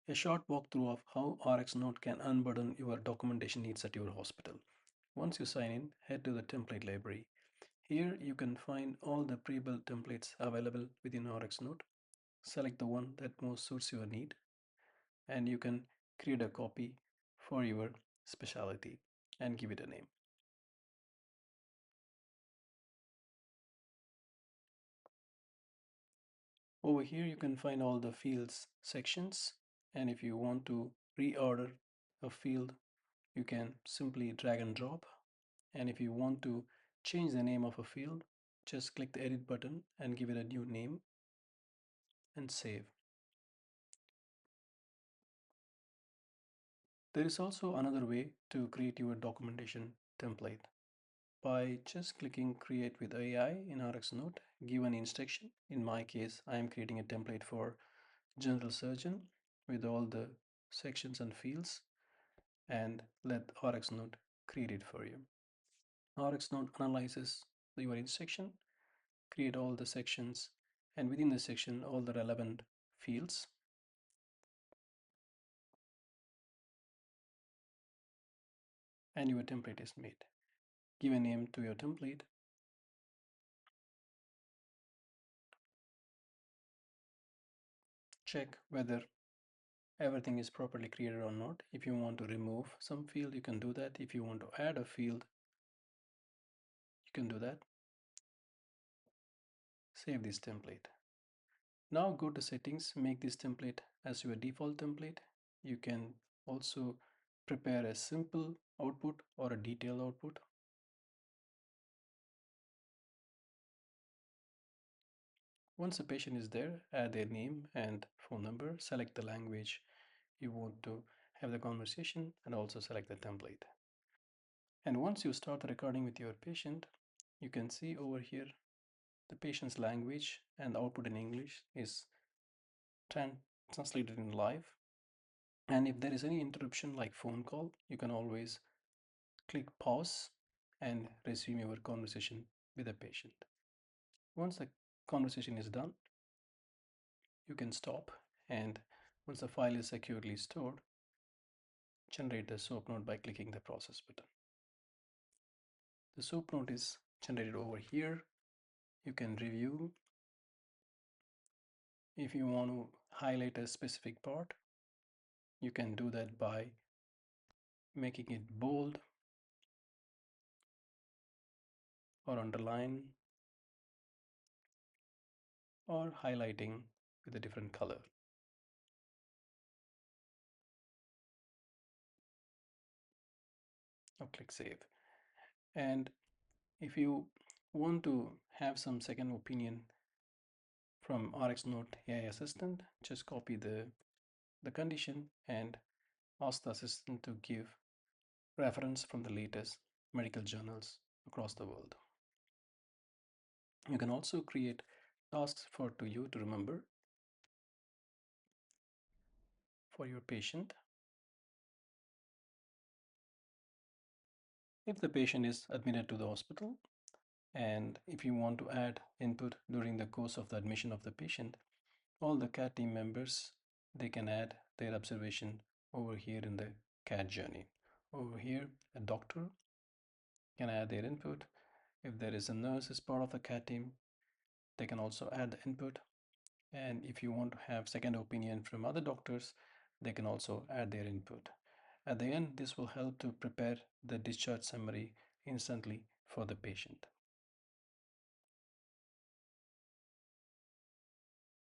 A short walkthrough of how RxNote can unburden your documentation needs at your hospital. Once you sign in, head to the template library. Here you can find all the pre-built templates available within RxNote. Select the one that most suits your need, and you can create a copy for your specialty and give it a name. Over here you can find all the fields sections, and if you want to reorder a field, you can simply drag and drop. And if you want to change the name of a field, just click the edit button and give it a new name and save. There is also another way to create your documentation template. By just clicking create with AI in RxNote, give an instruction. In my case, I am creating a template for general surgeon with all the sections and fields, and let RxNote create it for you. RxNote analyzes your instruction, create all the sections, and within the section all the relevant fields, and your template is made. Give a name to your template. Check whether everything is properly created or not. If you want to remove some field, you can do that. If you want to add a field, you can do that. Save this template. Now go to settings, make this template as your default template. You can also prepare a simple output or a detailed output. Once the patient is there, add their name and phone number, select the language you want to have the conversation, and also select the template. And once you start the recording with your patient, you can see over here the patient's language and the output in English is translated in live. And if there is any interruption like phone call, you can always click pause and resume your conversation with the patient. Once the conversation is done, you can stop, and once the file is securely stored, generate the SOAP note by clicking the process button. The SOAP note is generated over here. You can review. If you want to highlight a specific part, you can do that by making it bold or underline or highlighting with a different color. Now click save. And if you want to have some second opinion from RxNote.ai assistant, just copy the condition and ask the assistant to give reference from the latest medical journals across the world. You can also create tasks for you to remember for your patient. If the patient is admitted to the hospital, and if you want to add input during the course of the admission of the patient, all the CAT team members, they can add their observation over here in the CAT journey. Over here, a doctor can add their input. If there is a nurse as part of the CAT team, they can also add the input. And if you want to have second opinion from other doctors, they can also add their input. At the end, this will help to prepare the discharge summary instantly for the patient.